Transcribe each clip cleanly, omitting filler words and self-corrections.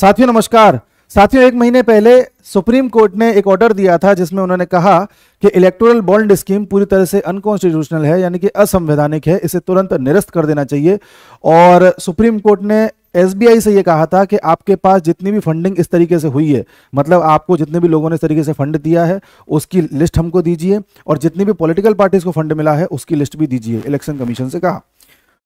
साथियों नमस्कार। साथियों, एक महीने पहले सुप्रीम कोर्ट ने एक ऑर्डर दिया था जिसमें उन्होंने कहा कि इलेक्टोरल बॉन्ड स्कीम पूरी तरह से अनकॉन्स्टिट्यूशनल है, यानी कि असंवैधानिक है, इसे तुरंत निरस्त कर देना चाहिए। और सुप्रीम कोर्ट ने एसबीआई से ये कहा था कि आपके पास जितनी भी फंडिंग इस तरीके से हुई है, मतलब आपको जितने भी लोगों ने इस तरीके से फंड दिया है उसकी लिस्ट हमको दीजिए, और जितनी भी पॉलिटिकल पार्टीज को फंड मिला है उसकी लिस्ट भी दीजिए। इलेक्शन कमीशन से कहा।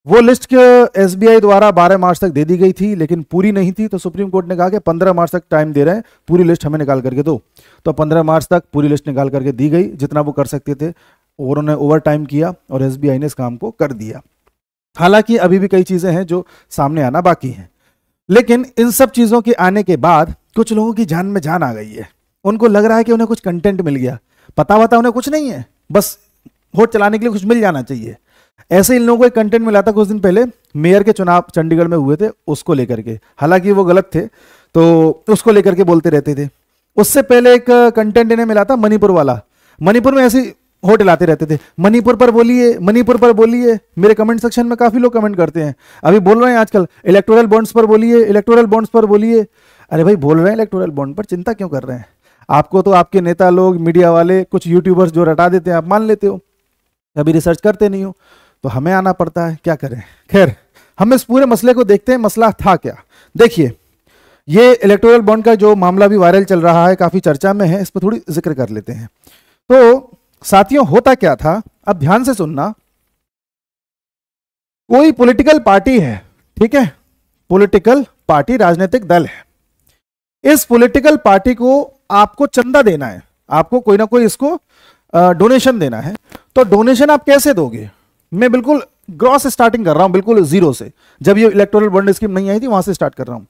वो लिस्ट के एसबीआई द्वारा 12 मार्च तक दे दी गई थी, लेकिन पूरी नहीं थी, तो सुप्रीम कोर्ट ने कहा कि 15 मार्च तक टाइम दे रहे हैं, पूरी लिस्ट हमें निकाल करके दो। तो 15 मार्च तक पूरी लिस्ट निकाल करके दी गई, जितना वो कर सकते थे, और उन्होंने ओवर टाइम किया और एसबीआई ने इस काम को कर दिया। हालांकि अभी भी कई चीजें हैं जो सामने आना बाकी हैं, लेकिन इन सब चीजों के आने के बाद कुछ लोगों की जान में जान आ गई है। उनको लग रहा है कि उन्हें कुछ कंटेंट मिल गया, पता उन्हें कुछ नहीं है, बस वोट चलाने के लिए कुछ मिल जाना चाहिए। ऐसे इन लोगों को एक कंटेंट मिला था कुछ दिन पहले, मेयर के चुनाव चंडीगढ़ में हुए थे, उसको लेकर के, हालांकि वो गलत थे तो उसको लेकर के बोलते रहते थे। उससे पहले एक कंटेंट इन्हें मिला था मणिपुर वाला। मणिपुर में ऐसी होट लाते रहते थे, मणिपुर पर बोलिए, मणिपुर पर बोलिए। मेरे कमेंट सेक्शन में काफी लोग कमेंट करते हैं, अभी बोल रहे हैं आजकल इलेक्टोरल बॉन्ड्स पर बोलिए, इलेक्टोरल बॉन्ड्स पर बोलिए। अरे भाई, बोल रहे हैं इलेक्टोरल बॉन्ड पर, चिंता क्यों कर रहे हैं? आपको तो आपके नेता लोग, मीडिया वाले, कुछ यूट्यूबर्स जो रटा देते हैं आप मान लेते हो, कभी रिसर्च करते नहीं हो, तो हमें आना पड़ता है, क्या करें। खैर, हम इस पूरे मसले को देखते हैं। मसला था क्या? देखिए, ये इलेक्टोरल बॉन्ड का जो मामला भी वायरल चल रहा है, काफी चर्चा में है, इस पर थोड़ी जिक्र कर लेते हैं। तो साथियों, होता क्या था, अब ध्यान से सुनना। कोई पॉलिटिकल पार्टी है, ठीक है, पॉलिटिकल पार्टी, राजनीतिक दल है। इस पॉलिटिकल पार्टी को आपको चंदा देना है, आपको कोई ना कोई इसको डोनेशन देना है। तो डोनेशन आप कैसे दोगे? मैं बिल्कुल ग्रॉस स्टार्टिंग कर रहा हूं, बिल्कुल जीरो से। जब ये इलेक्टोरल बॉन्ड स्कीम नहीं आई थी वहां से स्टार्ट कर रहा हूं।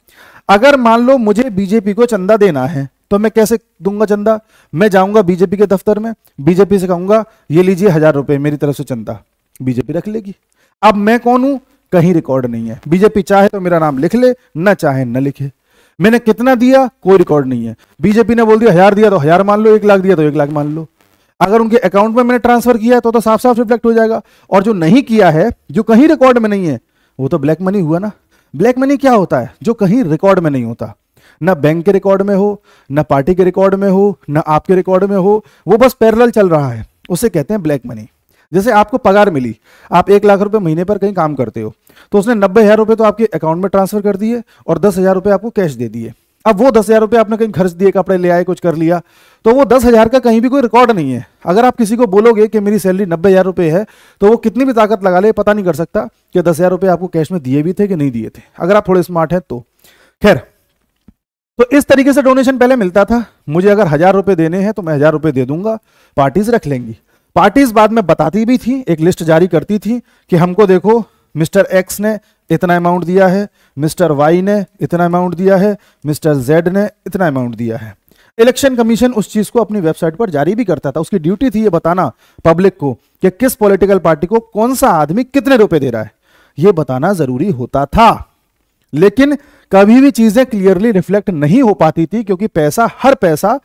अगर मान लो मुझे बीजेपी को चंदा देना है, तो मैं कैसे दूंगा चंदा? मैं जाऊंगा बीजेपी के दफ्तर में, बीजेपी से कहूंगा ये लीजिए 1000 रुपए मेरी तरफ से चंदा, बीजेपी रख लेगी। अब मैं कौन हूं? कहीं रिकॉर्ड नहीं है। बीजेपी चाहे तो मेरा नाम लिख ले, ना चाहे न लिखे। मैंने कितना दिया कोई रिकॉर्ड नहीं है। बीजेपी ने बोल दिया 1000 दिया तो 1000 मान लो, 1 लाख दिया तो 1 लाख मान लो। अगर उनके अकाउंट में मैंने ट्रांसफर किया है तो साफ साफ रिफ्लेक्ट हो जाएगा। और जो नहीं किया है, जो कहीं रिकॉर्ड में नहीं है, वो तो ब्लैक मनी हुआ ना। ब्लैक मनी क्या होता है? जो कहीं रिकॉर्ड में नहीं होता, ना बैंक के रिकॉर्ड में हो, ना पार्टी के रिकॉर्ड में हो, ना आपके रिकॉर्ड में हो, वो बस पैरेलल चल रहा है, उसे कहते हैं ब्लैक मनी। जैसे आपको पगार मिली, आप 1 लाख रुपए महीने पर कहीं काम करते हो, तो उसने 90,000 रुपए तो आपके अकाउंट में ट्रांसफर कर दिए और 10,000 रुपए आपको कैश दे दिए। अब वो 10,000 रुपए आपने कहीं खर्च दिए, कपड़े ले आए, कुछ कर लिया, तो वो 10,000 का कहीं भी कोई रिकॉर्ड नहीं है। अगर आप किसी को बोलोगे कि मेरी सैलरी 90,000 रुपए है, तो वो कितनी भी ताकत लगा ले, पता नहीं कर सकता कि 10,000 रुपए आपको कैश में दिए भी थे कि नहीं दिए थे, अगर आप थोड़े स्मार्ट हैं तो। खैर, तो इस तरीके से डोनेशन पहले मिलता था। मुझे अगर 1000 रुपए देने हैं तो मैं 1000 रुपए दे दूंगा, पार्टीज रख लेंगी। पार्टीज बाद में बताती भी थी, एक लिस्ट जारी करती थी कि हमको देखो मिस्टर एक्स ने इतना अमाउंट दिया है, मिस्टर वाई ने इतना अमाउंट दिया है, मिस्टर जेड ने इतना अमाउंट दिया है। इलेक्शन कमीशन उस चीज को अपनी वेबसाइट पर जारी भी करता था। उसकी ड्यूटी थी ये बताना पब्लिक को कि किस पॉलिटिकल पार्टी को कौन सा आदमी कितने रुपए दे रहा है, ये बताना जरूरी होता था। लेकिन कभी भी चीजें क्लियरली रिफ्लेक्ट नहीं हो पाती थी, क्योंकि पैसा, हर पैसा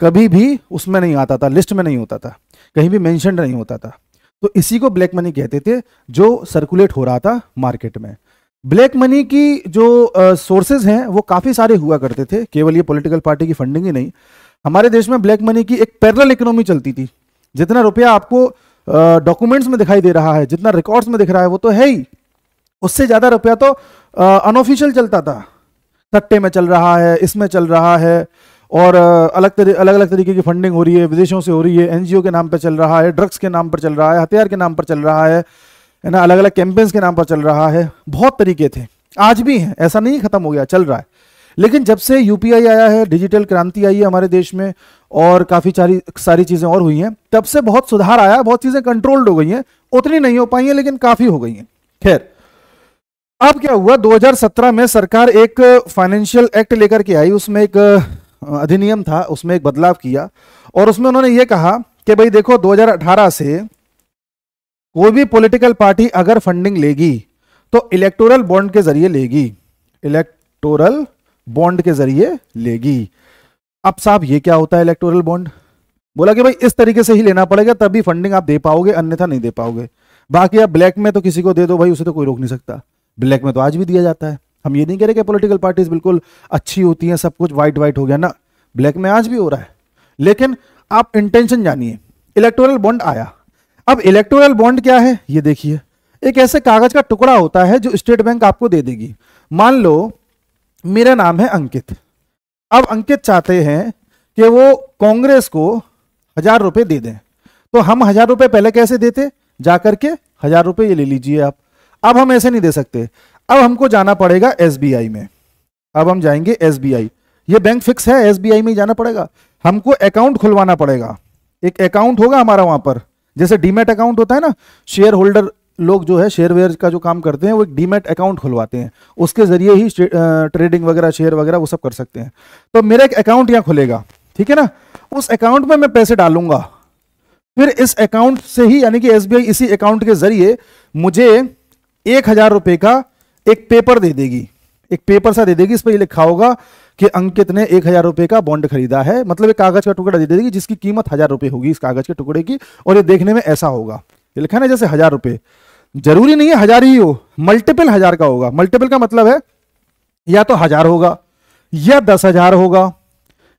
कभी भी उसमें नहीं आता था, लिस्ट में नहीं होता था, कहीं भी मेंशन नहीं होता था। तो इसी को ब्लैक मनी कहते थे, जो सर्कुलेट हो रहा था मार्केट में। ब्लैक मनी की जो सोर्सेज हैं वो काफी सारे हुआ करते थे, केवल ये पॉलिटिकल पार्टी की फंडिंग ही नहीं। हमारे देश में ब्लैक मनी की एक पैरेलल इकोनॉमी चलती थी। जितना रुपया आपको डॉक्यूमेंट्स में दिखाई दे रहा है, जितना रिकॉर्ड्स में दिख रहा है, वो तो है ही, उससे ज्यादा रुपया तो अनऑफिशियल चलता था। सट्टे में चल रहा है, इसमें चल रहा है, और अलग अलग तरीके की फंडिंग हो रही है, विदेशों से हो रही है, एनजीओ के नाम पर चल रहा है, ड्रग्स के नाम पर चल रहा है, हथियार के नाम पर चल रहा है ना, अलग अलग कैंपेन्स के नाम पर चल रहा है। बहुत तरीके थे, आज भी हैं, ऐसा नहीं खत्म हो गया, चल रहा है। लेकिन जब से यूपीआई आया है, डिजिटल क्रांति आई है हमारे देश में, और काफी सारी चीजें और हुई हैं, तब से बहुत सुधार आया, बहुत चीजें कंट्रोल्ड हो गई हैं। उतनी नहीं हो पाई हैं, लेकिन काफी हो गई हैं। खैर, अब क्या हुआ, 2017 में सरकार एक फाइनेंशियल एक्ट लेकर के आई। उसमें एक अधिनियम था, उसमें एक बदलाव किया, और उसमें उन्होंने ये कहा कि भाई देखो, 2018 से कोई भी पॉलिटिकल पार्टी अगर फंडिंग लेगी तो इलेक्टोरल बॉन्ड के जरिए लेगी, इलेक्टोरल बॉन्ड के जरिए लेगी। अब साहब, ये क्या होता है इलेक्टोरल बॉन्ड? बोला कि भाई इस तरीके से ही लेना पड़ेगा, तभी फंडिंग आप दे पाओगे, अन्यथा नहीं दे पाओगे। बाकी आप ब्लैक में तो किसी को दे दो भाई, उसे तो कोई रोक नहीं सकता, ब्लैक में तो आज भी दिया जाता है। हम ये नहीं कह रहे कि पॉलिटिकल पार्टीज बिल्कुल अच्छी होती हैं, सब कुछ वाइट वाइट हो गया ना, ब्लैक में आज भी हो रहा है। लेकिन आप इंटेंशन जानिए। इलेक्टोरल बॉन्ड आया। अब इलेक्टोरल बॉन्ड क्या है ये देखिए, एक ऐसे कागज का टुकड़ा होता है जो स्टेट बैंक आपको दे देगी। मान लो मेरा नाम है अंकित, अब अंकित चाहते हैं कि वो कांग्रेस को 1000 रुपए दे दें, तो हम 1000 रुपए पहले कैसे देते, जाकर के 1000 रुपए ये ले लीजिए आप। अब हम ऐसे नहीं दे सकते, अब हमको जाना पड़ेगा एसबीआई में। अब हम जाएंगे एसबीआई, ये बैंक फिक्स है, एसबीआई में ही जाना पड़ेगा। हमको अकाउंट खुलवाना पड़ेगा, एक अकाउंट होगा हमारा वहां पर, जैसे डीमैट अकाउंट होता है ना, शेयर होल्डर लोग जो है शेयर वेयर का जो काम करते हैं वो एक डीमैट अकाउंट खुलवाते हैं, उसके जरिए ही ट्रेडिंग वगैरह शेयर वगैरह वो सब कर सकते हैं। तो मेरा एक अकाउंट यहाँ खुलेगा, ठीक है ना, उस अकाउंट में मैं पैसे डालूंगा, फिर इस अकाउंट से ही यानी कि एसबीआई इसी अकाउंट के जरिए मुझे 1000 रुपए का एक पेपर दे देगी, एक पेपर सा दे देगी, इस पर लिखा होगा कि अंकित ने 1000 रुपए का बॉन्ड खरीदा है, मतलब एक कागज का टुकड़ा दे देगी जिसकी कीमत 1000 रुपए होगी इस कागज के टुकड़े की, और ये देखने में ऐसा होगा, ये लिखा है ना जैसे 1000 रुपए, जरूरी नहीं है 1000 ही हो, मल्टीपल 1000 का होगा। मल्टीपल का मतलब है या तो 1000 होगा, या 10,000 होगा,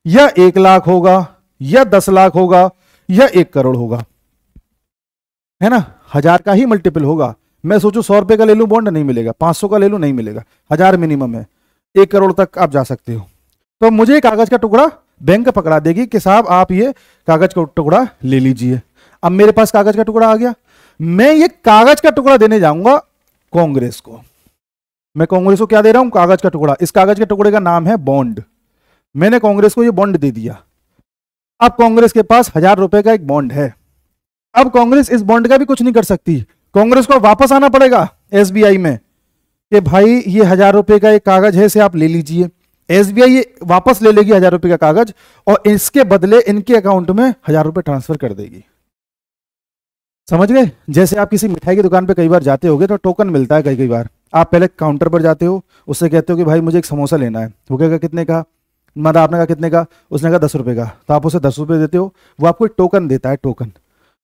या 1 लाख होगा, या 10 लाख होगा, या 1 करोड़ होगा, है ना, 1000 का ही मल्टीपल होगा। मैं सोचूं 100 रुपए का ले लूं बॉन्ड, नहीं मिलेगा, 500 का ले लूं नहीं मिलेगा, 1000 मिनिमम है, 1 करोड़ तक आप जा सकते हो। तो मुझे कागज का टुकड़ा बैंक पकड़ा देगी कि साहब आप ये कागज का टुकड़ा ले लीजिए। अब मेरे पास कागज का टुकड़ा आ गया, मैं ये कागज का टुकड़ा देने जाऊंगा कांग्रेस को। मैं कांग्रेस को क्या दे रहा हूं, कागज का टुकड़ा। इस कागज के टुकड़े का नाम है बॉन्ड। मैंने कांग्रेस को ये बॉन्ड दे दिया। अब कांग्रेस के पास 1000 रुपए का एक बॉन्ड है। अब कांग्रेस इस बॉन्ड का भी कुछ नहीं कर सकती, कांग्रेस को वापस आना पड़ेगा एसबीआई में कि भाई ये 1000 रुपए का एक कागज है, इसे आप ले लीजिए। एसबीआई ये वापस ले लेगी 1000 रुपए का कागज, और इसके बदले इनके अकाउंट में 1000 रुपए ट्रांसफर कर देगी। समझ गए? जैसे आप किसी मिठाई की दुकान पे कई बार जाते होगे तो टोकन मिलता है, कई कई बार आप पहले काउंटर पर जाते हो, उससे कहते हो कि भाई मुझे एक समोसा लेना है, वो कहेगा कितने का, मतलब आपने कहा कितने का, उसने कहा 10 रुपए का, तो आप उसे 10 रुपए देते हो, वो आपको एक टोकन देता है, टोकन।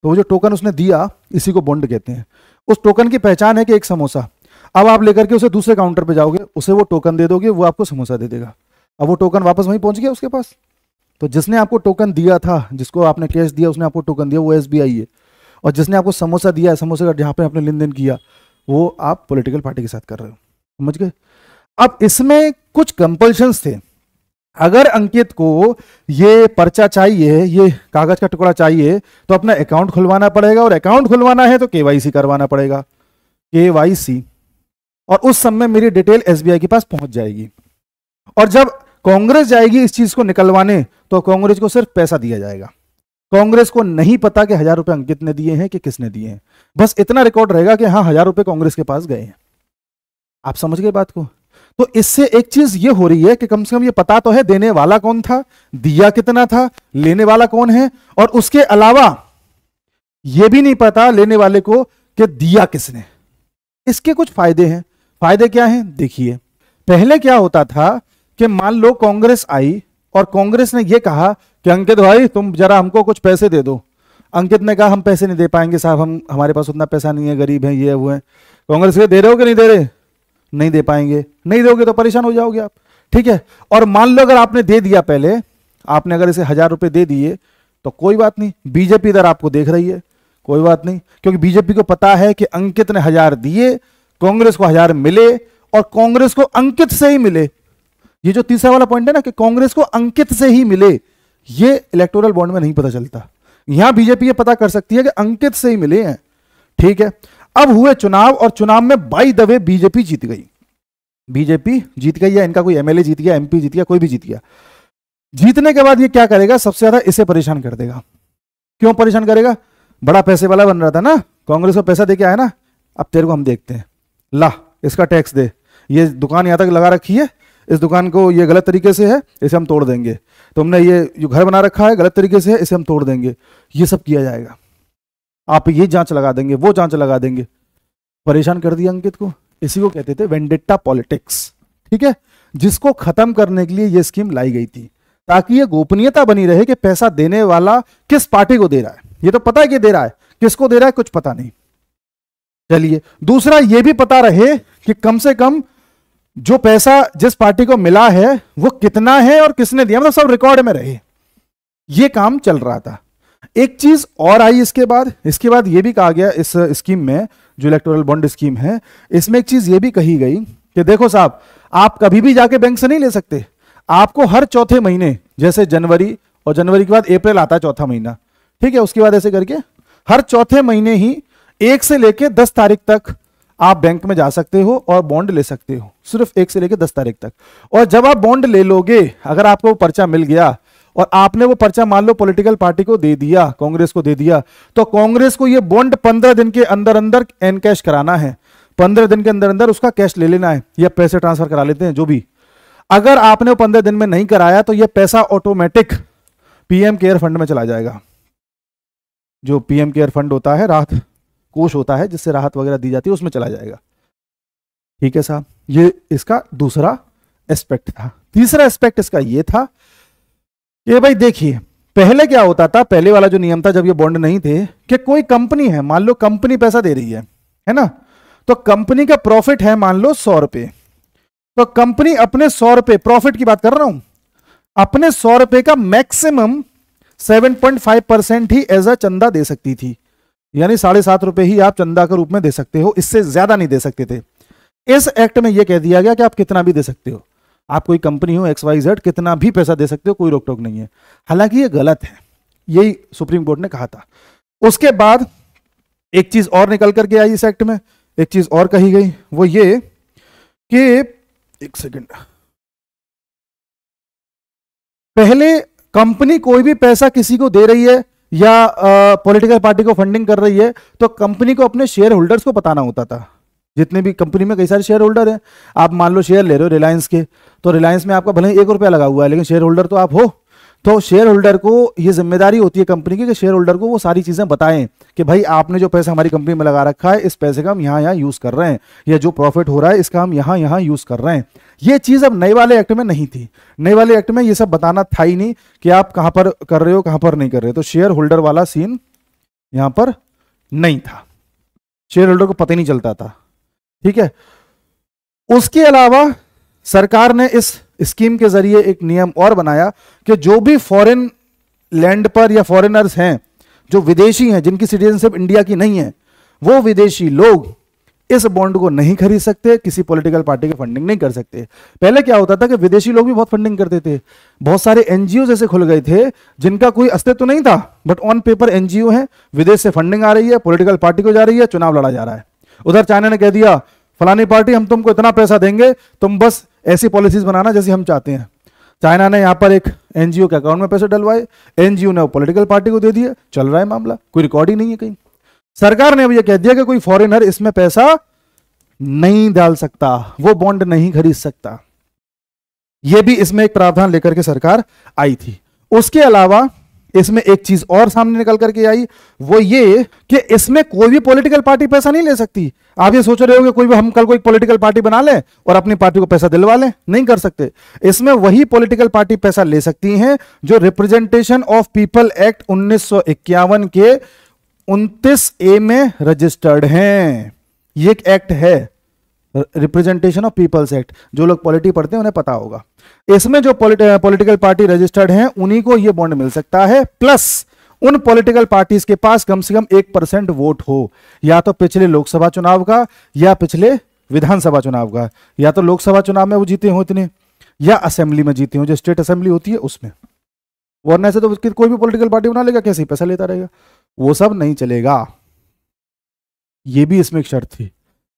तो वो जो टोकन उसने दिया इसी को बॉन्ड कहते हैं। उस टोकन की पहचान है कि एक समोसा। अब आप लेकर के उसे दूसरे काउंटर पे जाओगे, उसे वो टोकन दे दोगे, वो आपको समोसा दे देगा। अब वो टोकन वापस वहीं पहुंच गया उसके पास। तो जिसने आपको टोकन दिया था, जिसको आपने कैश दिया, उसने आपको टोकन दिया, वो एसबीआई है। और जिसने आपको समोसा दिया है, समोसे का जहां पे आपने लेन देन किया, वो आप पॉलिटिकल पार्टी के साथ कर रहे हो। समझ गए? अब इसमें कुछ कंपल्शंस थे। अगर अंकित को ये पर्चा चाहिए, ये कागज का टुकड़ा चाहिए, तो अपना अकाउंट खुलवाना पड़ेगा, और अकाउंट खुलवाना है तो केवाईसी करवाना पड़ेगा, केवाईसी। और उस समय मेरी डिटेल एसबीआई के पास पहुंच जाएगी। और जब कांग्रेस जाएगी इस चीज को निकलवाने, तो कांग्रेस को सिर्फ पैसा दिया जाएगा। कांग्रेस को नहीं पता कि 1000 रुपए अंकित ने दिए हैं कि किसने दिए हैं, बस इतना रिकॉर्ड रहेगा कि हाँ 1000 रुपए कांग्रेस के पास गए हैं। आप समझ गए बात को? तो इससे एक चीज ये हो रही है कि कम से कम ये पता तो है देने वाला कौन था, दिया कितना था, लेने वाला कौन है, और उसके अलावा ये भी नहीं पता लेने वाले को कि दिया किसने। इसके कुछ फायदे हैं। फायदे क्या हैं देखिए। पहले क्या होता था कि मान लो कांग्रेस आई और कांग्रेस ने यह कहा कि अंकित भाई तुम जरा हमको कुछ पैसे दे दो। अंकित ने कहा हम पैसे नहीं दे पाएंगे साहब, हमारे पास उतना पैसा नहीं है, गरीब हैं, ये वो है। कांग्रेस के दे रहे हो कि नहीं दे रहे? नहीं दे पाएंगे। नहीं दोगे तो परेशान हो जाओगे आप, ठीक है। और मान लो अगर आपने दे दिया, पहले आपने अगर इसे 1000 रुपए दे दिए तो कोई बात नहीं, बीजेपी इधर आपको देख रही है, कोई बात नहीं, क्योंकि बीजेपी को पता है कि अंकित ने 1000 दिए, कांग्रेस को 1000 मिले, और कांग्रेस को अंकित से ही मिले। ये जो तीसरा वाला पॉइंट है ना कि कांग्रेस को अंकित से ही मिले, ये इलेक्टोरल बॉन्ड में नहीं पता चलता। यहां बीजेपी ये पता कर सकती है कि अंकित से ही मिले हैं, ठीक है। अब हुए चुनाव, और चुनाव में बाय द वे बीजेपी जीत गई। बीजेपी जीत गई, या इनका कोई एमएलए जीत गया, एमपी जीत गया, कोई भी जीत गया। जीतने के बाद ये क्या करेगा, सबसे ज्यादा इसे परेशान कर देगा। क्यों परेशान करेगा? बड़ा पैसे वाला बन रहा था ना, कांग्रेस को पैसा दे के आया ना, अब तेरे को हम देखते हैं, ला इसका टैक्स दे, ये दुकान यहां तक लगा रखी है, इस दुकान को ये गलत तरीके से है, इसे हम तोड़ देंगे। तुमने ये जो घर बना रखा है गलत तरीके से है, इसे हम तोड़ देंगे। ये सब किया जाएगा। आप ये जांच लगा देंगे, वो जांच लगा देंगे। परेशान कर दिया अंकित को। इसी को कहते थे वेंडेटा पॉलिटिक्स, ठीक है, जिसको खत्म करने के लिए ये स्कीम लाई गई थी, ताकि ये गोपनीयता बनी रहे कि पैसा देने वाला किस पार्टी को दे रहा है। ये तो पता है कि दे रहा है, किसको दे रहा है कुछ पता नहीं। चलिए, दूसरा ये भी पता रहे कि कम से कम जो पैसा जिस पार्टी को मिला है वो कितना है और किसने दिया, मतलब सब रिकॉर्ड में रहे। ये काम चल रहा था। एक चीज और आई इसके बाद ये भी कहा गया इस स्कीम में, जो इलेक्टोरल बॉन्ड स्कीम है, इसमें एक चीज ये भी कही गई कि देखो साहब, आप कभी भी जाके बैंक से नहीं ले सकते, आपको हर चौथे महीने, जैसे जनवरी, और जनवरी के बाद अप्रैल आता है चौथा महीना, ठीक है, उसके बाद ऐसे करके हर चौथे महीने ही 1 से लेके 10 तारीख तक आप बैंक में जा सकते हो और बॉन्ड ले सकते हो, सिर्फ 1 से लेके 10 तारीख तक। और जब आप बॉन्ड ले लोगे, अगर आपको वो पर्चा मिल गया और आपने वो पर्चा मान लो पॉलिटिकल पार्टी को दे दिया, कांग्रेस को दे दिया, तो कांग्रेस को ये बॉन्ड 15 दिन के अंदर अंदर एनकैश कराना है, 15 दिन के अंदर अंदर उसका कैश ले लेना है, या पैसे ट्रांसफर करा लेते हैं जो भी। अगर आपने वो 15 दिन में नहीं कराया तो ये पैसा ऑटोमेटिक पीएम केयर फंड में चला जाएगा। जो पीएम केयर फंड होता है, राहत कोष होता है जिससे राहत वगैरह दी जाती है, उसमें चला जाएगा। ठीक है साहब, ये इसका दूसरा एस्पेक्ट था। तीसरा एस्पेक्ट इसका ये था कि भाई देखिए, पहले क्या होता था, पहले वाला जो नियम था जब ये बॉन्ड नहीं थे, कि कोई कंपनी है, मान लो कंपनी पैसा दे रही है ना, तो कंपनी का प्रॉफिट है मान लो 100 रुपए, तो कंपनी अपने 100 रुपए, प्रॉफिट की बात कर रहा हूं, अपने 100 रुपए का मैक्सिमम 7.5% ही एज अ चंदा दे सकती थी, यानी 7.5 रुपए ही आप चंदा के रूप में दे सकते हो, इससे ज्यादा नहीं दे सकते थे। इस एक्ट में यह कह दिया गया कि आप कितना भी दे सकते हो, आप कोई कंपनी हो XYZ, कितना भी पैसा दे सकते हो, कोई रोक टोक नहीं है। हालांकि ये गलत है, यही सुप्रीम कोर्ट ने कहा था। उसके बाद एक चीज और निकल करके आई इस एक्ट में, एक चीज और कही गई, वो ये कि एक सेकंड, पहले कंपनी कोई भी पैसा किसी को दे रही है या पॉलिटिकल पार्टी को फंडिंग कर रही है, तो कंपनी को अपने शेयर होल्डर्स को बताना होता था। जितने भी कंपनी में कई सारे शेयर होल्डर हैं, आप मान लो शेयर ले रहे हो रिलायंस के, तो रिलायंस में आपका भले ही 1 रुपया लगा हुआ है, लेकिन शेयर होल्डर तो आप हो, तो शेयर होल्डर को ये जिम्मेदारी होती है कंपनी की कि शेयर होल्डर को वो सारी चीजें बताएं कि भाई आपने जो पैसा हमारी कंपनी में लगा रखा है, इस पैसे का हम यहाँ यूज कर रहे हैं, या जो प्रॉफिट हो रहा है इसका हम यहाँ यूज कर रहे हैं। ये चीज अब नए वाले एक्ट में नहीं थी। नए वाले एक्ट में ये सब बताना था ही नहीं कि आप कहां पर कर रहे हो, कहां पर नहीं कर रहे हो। तो शेयर होल्डर वाला सीन यहां पर नहीं था, शेयर होल्डर को पता ही नहीं चलता था। ठीक है, उसके अलावा सरकार ने इस स्कीम के जरिए एक नियम और बनाया कि जो भी फॉरेन लैंड पर या फॉरेनर्स हैं, जो विदेशी हैं, जिनकी सिटीजनशिप इंडिया की नहीं है, वो विदेशी लोग इस बॉन्ड को नहीं खरीद सकते, किसी पॉलिटिकल पार्टी की फंडिंग नहीं कर सकते। पहले क्या होता था कि विदेशी लोग भी बहुत फंडिंग करते थे, बहुत सारे एनजीओ जैसे खुल गए थे जिनका कोई अस्तित्व नहीं था, बट ऑन पेपर एनजीओ है, विदेश से फंडिंग आ रही है, पॉलिटिकल पार्टी को जा रही है, चुनाव लड़ा जा रहा है। उधर चाइना ने कह दिया फलानी पार्टी हम तुमको इतना पैसा देंगे, तुम बस ऐसी पॉलिसीज बनाना जैसी हम चाहते हैं। चाइना ने यहां पर एक एनजीओ के अकाउंट में पैसे डलवाए, एनजीओ ने वो पॉलिटिकल पार्टी को दे दिए, चल रहा है मामला, कोई रिकॉर्ड ही नहीं है कहीं। सरकार ने अब यह कह दिया कि कोई फॉरेनर इसमें पैसा नहीं डाल सकता, वो बॉन्ड नहीं खरीद सकता। यह भी इसमें एक प्रावधान लेकर के सरकार आई थी। उसके अलावा इसमें एक चीज और सामने निकल करके आई, वो ये कि इसमें कोई भी पॉलिटिकल पार्टी पैसा नहीं ले सकती। आप ये सोच रहे हो कि कोई भी हम कल कोई पॉलिटिकल पार्टी बना ले और अपनी पार्टी को पैसा दिलवा ले, नहीं कर सकते। इसमें वही पॉलिटिकल पार्टी पैसा ले सकती हैं जो रिप्रेजेंटेशन ऑफ पीपल एक्ट 1951 के 29A में रजिस्टर्ड हैं। ये एक एक्ट है, रिप्रेजेंटेशन ऑफ पीपल्स एक्ट, जो लोग पॉलिटी पढ़ते हैं उन्हें पता होगा। इसमें जो पॉलिटिकल पार्टी रजिस्टर्ड हैं उन्हीं को ये बॉन्ड मिल सकता है, प्लस उन पॉलिटिकल पार्टीज के पास कम से कम 1% वोट हो, या तो पिछले लोकसभा चुनाव का या पिछले विधानसभा चुनाव का, या तो लोकसभा चुनाव में वो जीते हो इतने, या असेंबली में जीते हो, जो स्टेट असेंबली होती है उसमें। वरना से तो कोई भी पॉलिटिकल पार्टी बना लेगा, कैसे ही पैसा लेता रहेगा, वो सब नहीं चलेगा। ये भी इसमें एक शर्त थी।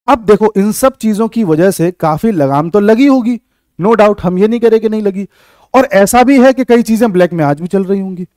अब देखो, इन सब चीजों की वजह से काफी लगाम तो लगी होगी, नो डाउट, हम ये नहीं कह रहे कि नहीं लगी, और ऐसा भी है कि कई चीजें ब्लैक में आज भी चल रही होंगी।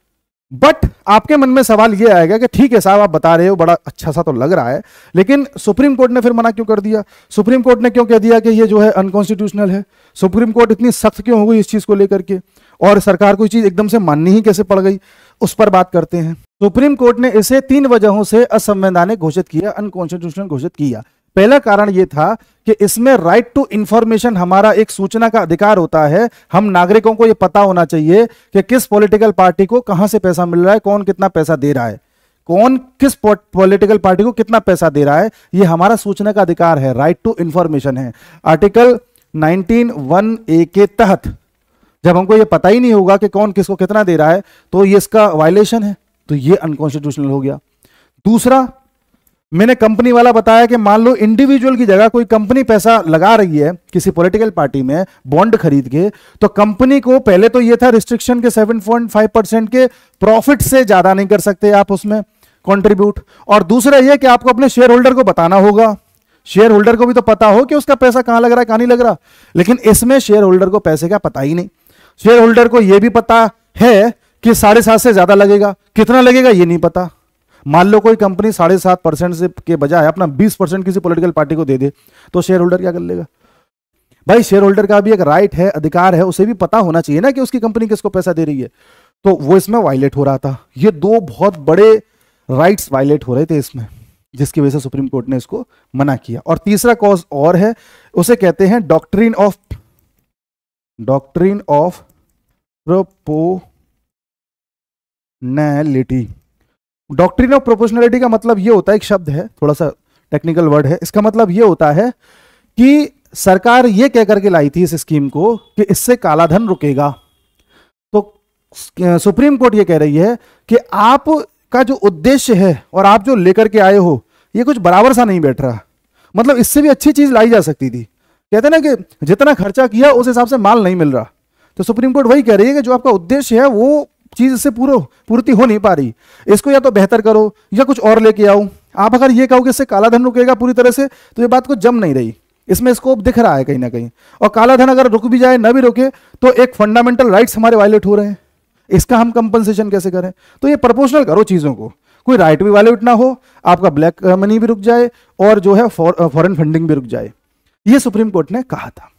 बट आपके मन में सवाल ये आएगा कि ठीक है साहब, आप बता रहे हो, बड़ा अच्छा सा तो लग रहा है, लेकिन सुप्रीम कोर्ट ने फिर मना क्यों कर दिया? सुप्रीम कोर्ट ने क्यों कह दिया कि ये जो है अनकॉन्स्टिट्यूशनल है? सुप्रीम कोर्ट इतनी सख्त क्यों हो गई इस चीज को लेकर के, और सरकार को चीज एकदम से माननी ही कैसे पड़ गई, उस पर बात करते हैं। सुप्रीम कोर्ट ने इसे 3 वजहों से असंवैधानिक घोषित किया, अनकॉन्स्टिट्यूशनल घोषित किया। पहला कारण यह था कि इसमें राइट टू इंफॉर्मेशन, हमारा एक सूचना का अधिकार होता है। हम नागरिकों को यह पता होना चाहिए कि किस पॉलिटिकल पार्टी को कहां से पैसा मिल रहा है, कौन कितना पैसा दे रहा है, कौन किस पॉलिटिकल पार्टी को कितना पैसा दे रहा है। यह हमारा सूचना का अधिकार है, राइट टू इंफॉर्मेशन है। आर्टिकल 19(1)(a) के तहत जब हमको ये पता ही नहीं होगा कि कौन किसको कितना दे रहा है तो ये इसका वायलेशन है, तो ये अनकॉन्स्टिट्यूशनल हो गया। दूसरा, मैंने कंपनी वाला बताया कि मान लो इंडिविजुअल की जगह कोई कंपनी पैसा लगा रही है किसी पॉलिटिकल पार्टी में बॉन्ड खरीद के, तो कंपनी को पहले तो ये था रिस्ट्रिक्शन के 7.5% के प्रॉफिट से ज्यादा नहीं कर सकते आप उसमें कंट्रीब्यूट। और दूसरा ये कि आपको अपने शेयर होल्डर को बताना होगा, शेयर होल्डर को भी तो पता हो कि उसका पैसा कहां लग रहा है कहां नहीं लग रहा। लेकिन इसमें शेयर होल्डर को पैसे का पता ही नहीं। शेयर होल्डर को यह भी पता है कि 7.5 से ज्यादा लगेगा, कितना लगेगा ये नहीं पता। मान लो कोई कंपनी 7.5% से के बजाय अपना 20% किसी पॉलिटिकल पार्टी को दे दे, तो शेयर होल्डर क्या कर लेगा? भाई शेयर होल्डर का भी एक राइट है, अधिकार है, उसे भी पता होना चाहिए ना कि उसकी कंपनी किसको पैसा दे रही है। तो वो इसमें वायलेट हो रहा था। ये दो बहुत बड़े राइट्स वायलेट हो रहे थे इसमें, जिसकी वजह से सुप्रीम कोर्ट ने इसको मना किया। और तीसरा कॉज और है, उसे कहते हैं doctrine of proportionality. Doctrine of proportionality का मतलब यह होता है, एक शब्द है, थोड़ा सा टेक्निकल वर्ड है, इसका मतलब यह होता है कि सरकार यह कह करके लाई थी इस स्कीम को कि इससे काला धन रुकेगा। तो सुप्रीम कोर्ट यह कह रही है कि आप का जो उद्देश्य है और आप जो लेकर के आए हो ये कुछ बराबर सा नहीं बैठ रहा। मतलब इससे भी अच्छी चीज लाई जा सकती थी। कहते ना कि जितना खर्चा किया उस हिसाब से माल नहीं मिल रहा। तो सुप्रीम कोर्ट वही कह रही है कि जो आपका उद्देश्य है वो चीज इससे पूर्ति हो नहीं पा रही, इसको या तो बेहतर करो या कुछ और लेके आओ। आप अगर ये कहो कि इससे काला धन रुकेगा पूरी तरह से, तो ये बात को जम नहीं रही। इसमें स्कोप दिख रहा है कहीं ना कहीं। और काला धन अगर रुक भी जाए ना भी रुके तो एक फंडामेंटल राइट्स हमारे वायलेट हो रहे हैं, इसका हम कंपनसेशन कैसे करें? तो ये प्रोपोर्शनल करो चीजों को, कोई राइट भी वायलेट ना हो, आपका ब्लैक मनी भी रुक जाए और जो है फॉरेन फंडिंग भी रुक जाए। ये सुप्रीम कोर्ट ने कहा था।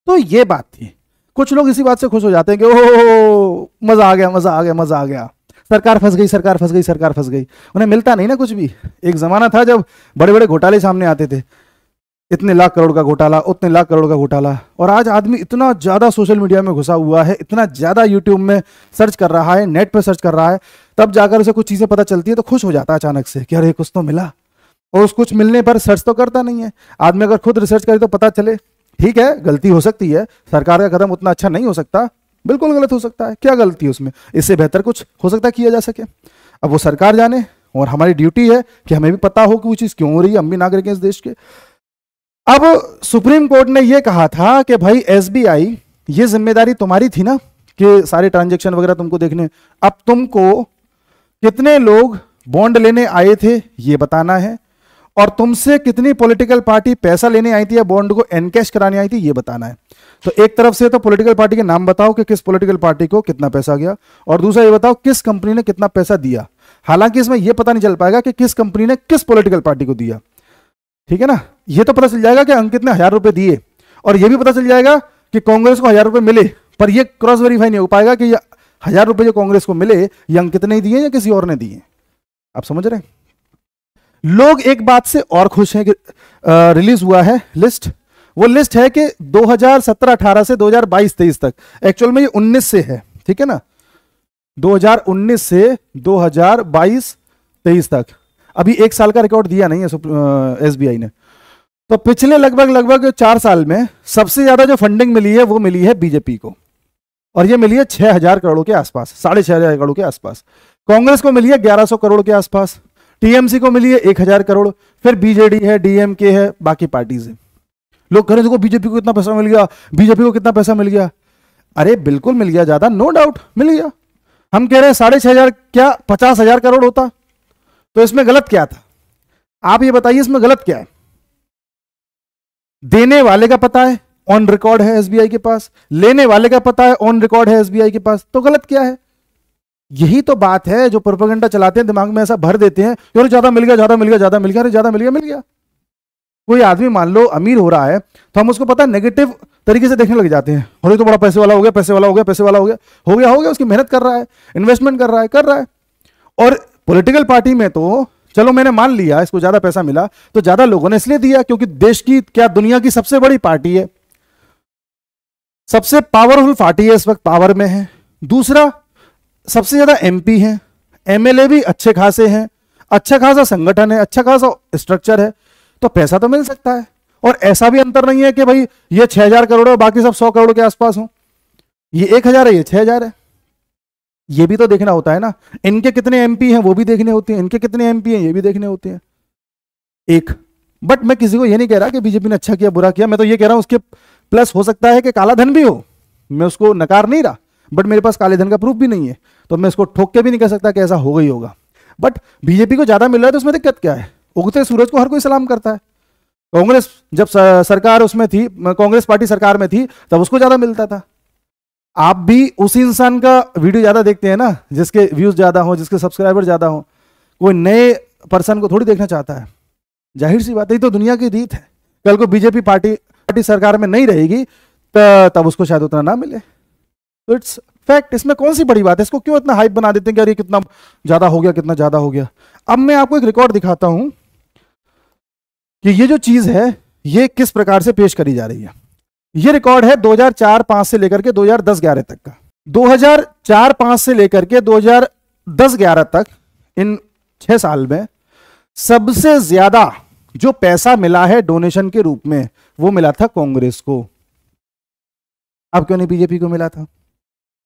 तो ये बात थी। कुछ लोग इसी बात से खुश हो जाते हैं कि ओह मजा आ गया, मजा आ गया, मजा आ गया, सरकार फंस गई, सरकार फंस गई, सरकार फंस गई। उन्हें मिलता नहीं ना कुछ भी। एक जमाना था जब बड़े बड़े घोटाले सामने आते थे, इतने लाख करोड़ का घोटाला, उतने लाख करोड़ का घोटाला। और आज आदमी इतना ज्यादा सोशल मीडिया में घुसा हुआ है, इतना ज्यादा यूट्यूब में सर्च कर रहा है, नेट पे सर्च कर रहा है, तब जाकर उसे कुछ चीजें पता चलती है तो खुश हो जाता है अचानक से कि अरे कुछ तो मिला। और उस कुछ मिलने पर सर्च तो करता नहीं है आदमी। अगर खुद रिसर्च करे तो पता चले, ठीक है गलती हो सकती है, सरकार का कदम उतना अच्छा नहीं हो सकता, बिल्कुल गलत हो सकता है, क्या गलती है उसमें, इससे बेहतर कुछ हो सकता है किया जा सके। अब वो सरकार जाने, और हमारी ड्यूटी है कि हमें भी पता हो कि वो चीज क्यों हो रही है, हम भी नागरिक हैं इस देश के। अब सुप्रीम कोर्ट ने यह कहा था कि भाई एसबीआई, ये जिम्मेदारी तुम्हारी थी ना कि सारे ट्रांजैक्शन वगैरह तुमको देखने। अब तुमको कितने लोग बॉन्ड लेने आए थे ये बताना है, और तुमसे कितनी पॉलिटिकल पार्टी पैसा लेने आई थी या बॉन्ड को एनकैश कराने आई थी ये बताना है। तो एक तरफ से तो पॉलिटिकल पार्टी के नाम बताओ कि किस पॉलिटिकल पार्टी को कितना पैसा गया, और दूसरा ये बताओ किस कंपनी ने कितना पैसा दिया। हालांकि इसमें यह पता नहीं चल पाएगा कि किस कंपनी ने किस पॉलिटिकल पार्टी को दिया, ठीक है ना। ये तो पता चल जाएगा कि अंकित ने 1000 रुपए दिए, और यह भी पता चल जाएगा कि कांग्रेस को 1000 रुपए मिले, पर यह क्रॉस वेरीफाई नहीं हो पाएगा कि 1000 रुपए जो कांग्रेस को मिले ये अंकित ने दिए या किसी और ने दिए। आप समझ रहे हैं? लोग एक बात से और खुश हैं कि रिलीज हुआ है लिस्ट। वो लिस्ट है कि 2017-18 से 2022-23 तक, एक्चुअल में ये 19 से है, ठीक है ना, 2019 से 2022-23 तक। अभी एक साल का रिकॉर्ड दिया नहीं है एसबीआई ने। तो पिछले लगभग 4 साल में सबसे ज्यादा जो फंडिंग मिली है वो मिली है बीजेपी को, और ये मिली है 6000 करोड़ के आसपास, 6500 करोड़ के आसपास। कांग्रेस को मिली है 1100 करोड़ के आसपास, टीएमसी को मिली है 1000 करोड़, फिर बीजेडी है, डीएमके है, बाकी पार्टीज है। लोग कह रहे देखो बीजेपी को कितना पैसा मिल गया, बीजेपी को कितना पैसा मिल गया। अरे बिल्कुल मिल गया, ज्यादा नो डाउट मिल गया। हम कह रहे हैं 6500 क्या 50,000 करोड़ होता तो इसमें गलत क्या था? आप ये बताइए इसमें गलत क्या है? देने वाले का पता है, ऑन रिकॉर्ड है एसबीआई के पास, लेने वाले का पता है, ऑन रिकॉर्ड है एसबीआई के पास, तो गलत क्या है? यही तो बात है जो प्रोपेगेंडा चलाते हैं, दिमाग में ऐसा भर देते हैं कि ज्यादा मिल गया, ज्यादा मिल गया, ज्यादा मिल गया, अरे ज्यादा मिल गया, मिल गया। कोई आदमी मान लो अमीर हो रहा है तो हम उसको पता नेगेटिव तरीके से देखने लग जाते हैं, और ये तो बड़ा पैसे वाला हो गया, पैसे वाला हो गया, पैसे वाला हो गया, हो गया, हो गया, उसकी मेहनत कर रहा है, इन्वेस्टमेंट कर रहा है। और पॉलिटिकल पार्टी में तो चलो मैंने मान लिया इसको ज्यादा पैसा मिला, तो ज्यादा लोगों ने इसलिए दिया क्योंकि देश की क्या दुनिया की सबसे बड़ी पार्टी है, सबसे पावरफुल पार्टी है, इस वक्त पावर में है। दूसरा, सबसे ज्यादा एमपी हैं, एमएलए भी अच्छे खासे हैं, अच्छा खासा संगठन है, अच्छा खासा स्ट्रक्चर है, तो पैसा तो मिल सकता है। और ऐसा भी अंतर नहीं है कि भाई ये 6000 करोड़ है बाकी सब 100 करोड़ के आसपास हो, ये 1000 है ये 6000 है, ये भी तो देखना होता है ना। इनके कितने एमपी हैं वो भी देखने होते हैं, इनके कितने एमपी हैं ये भी देखने होते हैं। एक बट मैं किसी को ये नहीं कह रहा कि बीजेपी ने अच्छा किया बुरा किया, मैं तो ये कह रहा हूं उसके प्लस हो सकता है कि काला धन भी हो, मैं उसको नकार नहीं रहा, बट मेरे पास काले धन का प्रूफ भी नहीं है, तो मैं इसको ठोक के भी नहीं कह सकता कि ऐसा हो गई होगा। बट बीजेपी को ज्यादा मिल रहा है तो उसमें दिक्कत क्या है? उगते सूरज को हर कोई सलाम करता है। कांग्रेस जब सरकार उसमें थी, कांग्रेस पार्टी सरकार में थी, तब उसको ज्यादा मिलता था। आप भी उसी इंसान का वीडियो ज्यादा देखते हैं ना जिसके व्यूज ज्यादा हो, जिसके सब्सक्राइबर ज्यादा हो, कोई नए पर्सन को थोड़ी देखना चाहता है। जाहिर सी बात है, तो दुनिया की रीत है। कल को बीजेपी पार्टी सरकार में नहीं रहेगी तब उसको शायद उतना ना मिले, तो इट्स फैक्ट। इसमें कौन सी बड़ी बात है? इसको क्यों इतना हाइप बना देते हैं कि अरे कितना ज्यादा हो गया, कितना ज्यादा हो गया। अब मैं आपको एक रिकॉर्ड दिखाता हूं कि ये जो चीज है ये किस प्रकार से पेश करी जा रही है। ये रिकॉर्ड है 2004-05 से लेकर के 2010-11 तक का। 2004-05 से लेकर के 2010-11 तक, इन 6 साल में सबसे ज्यादा जो पैसा मिला है डोनेशन के रूप में वो मिला था कांग्रेस को। अब क्यों नहीं बीजेपी को मिला था?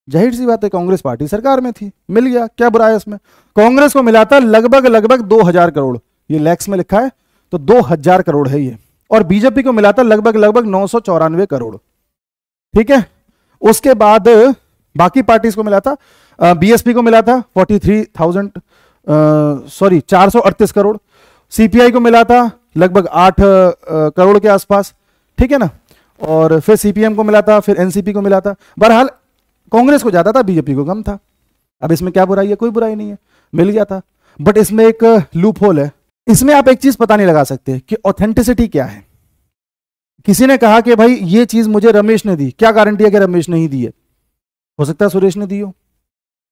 जाहिर सी बात है, कांग्रेस पार्टी सरकार में थी, मिल गया, क्या बुरा है इसमें। कांग्रेस को मिला था लगभग 2000 करोड़, ये लैक्स में लिखा है तो 2000 करोड़ है ये, और बीजेपी को मिला था लगभग 994 करोड़। ठीक है, उसके बाद बाकी पार्टीज को मिला था, बीएसपी को मिला था 438 करोड़, सीपीआई को मिला था लगभग 8 करोड़ के आसपास, ठीक है ना, और फिर सीपीएम को मिला था, फिर एनसीपी को मिला था। बहरहाल कांग्रेस को ज्यादा था, बीजेपी को कम था। अब इसमें क्या बुराई है? कोई बुराई नहीं है, मिल गया था। बट इसमें एक लूप होल है, इसमें आप एक चीज पता नहीं लगा सकते कि ऑथेंटिसिटी क्या है। किसी ने कहा कि भाई ये चीज मुझे रमेश ने दी, क्या गारंटी है कि रमेश ने ही दी है? हो सकता है सुरेश ने दी हो,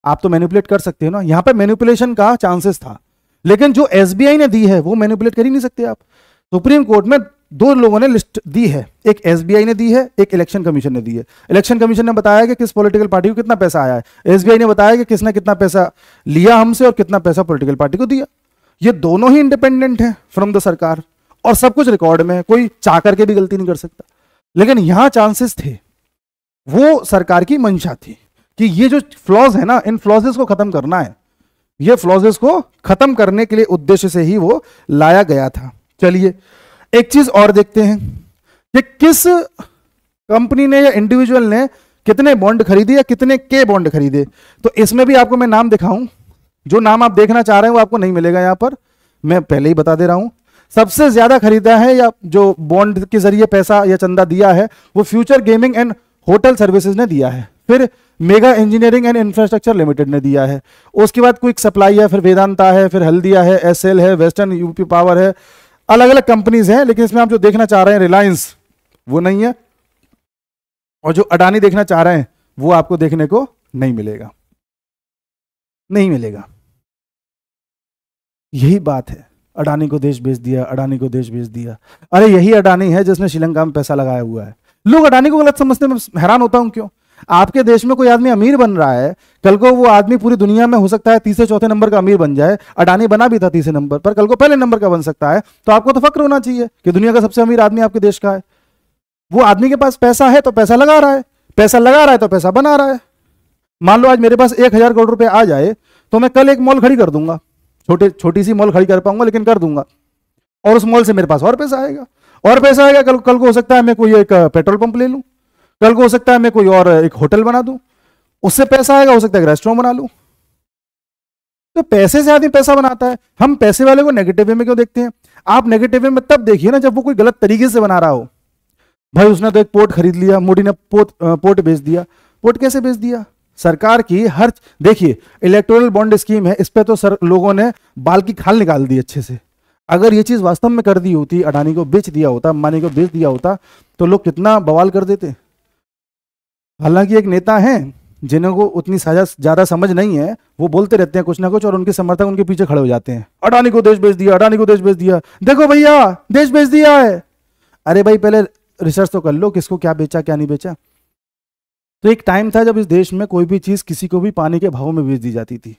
आप तो मैनिपुलेट कर सकते हो ना। यहां पे मैनिपुलेशन का चांसेस था, लेकिन जो एसबीआई ने दी है वो मैनिपुलेट कर ही नहीं सकते आप। सुप्रीम कोर्ट में 2 लोगों ने लिस्ट दी है, एक एसबीआई ने दी है, एक इलेक्शन कमीशन ने दी है। इलेक्शन कमीशन ने बताया कि किस पॉलिटिकल पार्टी को कितना पैसा आया है, एसबीआई ने बताया कि किसने कितना पैसा लिया हमसे और कितना पैसा पॉलिटिकल पार्टी को दिया। ये दोनों ही इंडिपेंडेंट हैं फ्रॉम द सरकार, और सब कुछ रिकॉर्ड में है, कोई चाह करके भी गलती नहीं कर सकता। लेकिन यहां चांसेस थे, वो सरकार की मंशा थी कि ये जो फ्लॉज है ना, इन फ्लॉजेस को खत्म करना है। ये फ्लॉजेस को खत्म करने के लिए उद्देश्य से ही वो लाया गया था। चलिए एक चीज और देखते हैं कि किस कंपनी ने या इंडिविजुअल ने कितने बॉन्ड खरीदे या कितने के बॉन्ड खरीदे। तो इसमें भी आपको मैं नाम दिखाऊं, जो नाम आप देखना चाह रहे हैं वो आपको नहीं मिलेगा यहां पर, मैं पहले ही बता दे रहा हूं। सबसे ज्यादा खरीदा है या जो बॉन्ड के जरिए पैसा या चंदा दिया है वो future gaming and hotel services ने दिया है, फिर mega engineering and infrastructure limited ने दिया है, उसके बाद क्विक सप्लाई है, फिर वेदांता है, फिर हल्दिया है, एसएल है, वेस्टर्न यूपी पावर है, अलग अलग कंपनीज हैं। लेकिन इसमें आप जो देखना चाह रहे हैं रिलायंस, वो नहीं है, और जो अडानी देखना चाह रहे हैं वो आपको देखने को नहीं मिलेगा, नहीं मिलेगा। यही बात है, अडानी को देश बेच दिया, अडानी को देश बेच दिया। अरे यही अडानी है जिसने श्रीलंका में पैसा लगाया हुआ है। लोग अडानी को गलत समझते हैं, मैं हैरान होता हूं क्यों। आपके देश में कोई आदमी अमीर बन रहा है, कल को वो आदमी पूरी दुनिया में हो सकता है 3-4 नंबर का अमीर बन जाए। अडानी बना भी था 30 नंबर पर, कल को पहले नंबर का बन सकता है। तो आपको तो फक्र होना चाहिए कि दुनिया का सबसे अमीर आदमी आपके देश का है। वो आदमी के पास पैसा है तो पैसा लगा रहा है, पैसा लगा रहा है तो पैसा बना रहा है। मान लो आज मेरे पास 1000 करोड़ रुपए आ जाए तो मैं कल एक मॉल खड़ी कर दूंगा, छोटी सी मॉल खड़ी कर पाऊंगा लेकिन कर दूंगा, और उस मॉल से मेरे पास और पैसा आएगा, और पैसा आएगा। कल को हो सकता है मैं कोई एक पेट्रोल पंप ले लूं, कल को हो सकता है मैं कोई और एक होटल बना दूं, उससे पैसा आएगा, हो सकता है एक रेस्टोरेंट बना लूं। तो पैसे से आदमी पैसा बनाता है। हम पैसे वाले को नेगेटिव वे में क्यों देखते हैं? आप नेगेटिव वे में तब देखिए ना जब वो कोई गलत तरीके से बना रहा हो। भाई उसने तो एक पोर्ट खरीद लिया, मोदी ने पोर्ट बेच दिया। पोर्ट कैसे बेच दिया? सरकार की हर, देखिए इलेक्टोरल बॉन्ड स्कीम है, इस पे तो लोगों ने बाल की खाल निकाल दी अच्छे से। अगर ये चीज वास्तव में कर दी होती, अडानी को बेच दिया होता, अंबानी को बेच दिया होता, तो लोग कितना बवाल कर देते। हालांकि एक नेता हैं जिन्हें को उतनी ज्यादा समझ नहीं है, वो बोलते रहते हैं कुछ ना कुछ और उनके समर्थक उनके पीछे खड़े हो जाते हैं। अडानी को देश बेच दिया, अडानी को देश बेच दिया, देखो भैया देश बेच दिया है। अरे भाई पहले रिसर्च तो कर लो किसको क्या बेचा क्या नहीं बेचा। तो एक टाइम था जब इस देश में कोई भी चीज किसी को भी पानी के भाव में बेच दी जाती थी।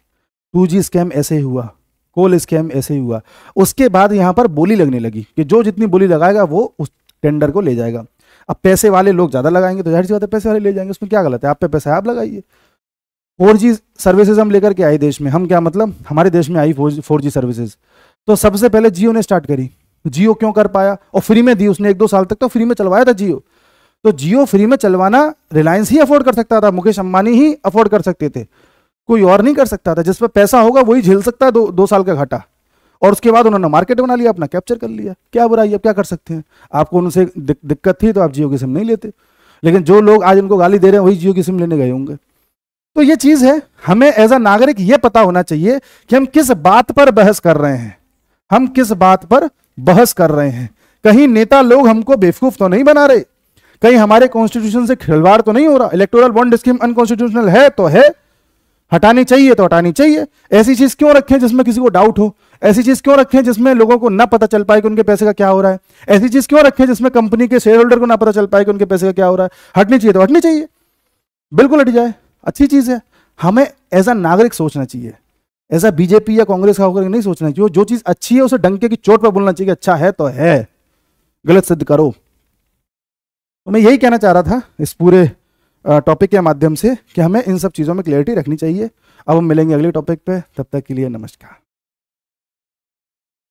2G स्कैम ऐसे ही हुआ, कोल स्कैम ऐसे ही हुआ। उसके बाद यहां पर बोली लगने लगी कि जो जितनी बोली लगाएगा वो टेंडर को ले जाएगा। अब पैसे वाले लोग ज्यादा लगाएंगे तो जाहिर सी बात है पैसे वाले ले जाएंगे, उसमें क्या गलत है, आप पे पैसा है आप लगाइए। 4G सर्विसेज हम लेकर के आए देश में, हम क्या मतलब हमारे देश में आई 4G सर्विसेज, तो सबसे पहले जियो ने स्टार्ट करी। जियो क्यों कर पाया, और फ्री में दी उसने, 1-2 साल तक तो फ्री में चलवाया था जियो। तो जियो फ्री में चलवाना रिलायंस ही अफोर्ड कर सकता था, मुकेश अंबानी ही अफोर्ड कर सकते थे, कोई और नहीं कर सकता था। जिस पर पैसा होगा वही झेल सकता है 2 साल का घाटा। और उसके बाद उन्होंने मार्केट बना लिया, अपना कैप्चर कर लिया, क्या बुराई है, अब क्या कर सकते हैं। आपको उनसे दिक्कत थी तो आप जियो की सिम नहीं लेते, लेकिन जो लोग आज उनको गाली दे रहे हैं वही जियो की सिम लेने गए होंगे। तो ये चीज है, हमें एज अ नागरिक ये पता होना चाहिए कि हम किस बात पर बहस कर रहे हैं, हम किस बात पर बहस कर रहे हैं। कहीं नेता लोग हमको बेवकूफ तो नहीं बना रहे, कहीं हमारे कॉन्स्टिट्यूशन से खिलवाड़ तो नहीं हो रहा। इलेक्टोरल बॉन्ड स्कीम अनकॉन्स्टिट्यूशनल है तो है, हटानी चाहिए तो हटानी चाहिए। ऐसी चीज क्यों रखें जिसमें किसी को डाउट हो, ऐसी चीज क्यों रखें जिसमें लोगों को ना पता चल पाए कि उनके पैसे का क्या हो रहा है, ऐसी चीज क्यों रखें जिसमें कंपनी के शेयर होल्डर को ना पता चल पाए कि उनके पैसे का क्या हो रहा है। हटनी चाहिए तो हटनी चाहिए, बिल्कुल हट जाए, अच्छी चीज है। हमें एज अ नागरिक सोचना चाहिए, एज अ बीजेपी या कांग्रेस का होकर नहीं सोचना चाहिए। जो चीज अच्छी है उसे डंके की चोट पर बोलना चाहिए, अच्छा है तो है, गलत सिद्ध करो। तो मैं यही कहना चाह रहा था इस पूरे टॉपिक के माध्यम से कि हमें इन सब चीज़ों में क्लैरिटी रखनी चाहिए। अब हम मिलेंगे अगले टॉपिक पे, तब तक के लिए नमस्कार।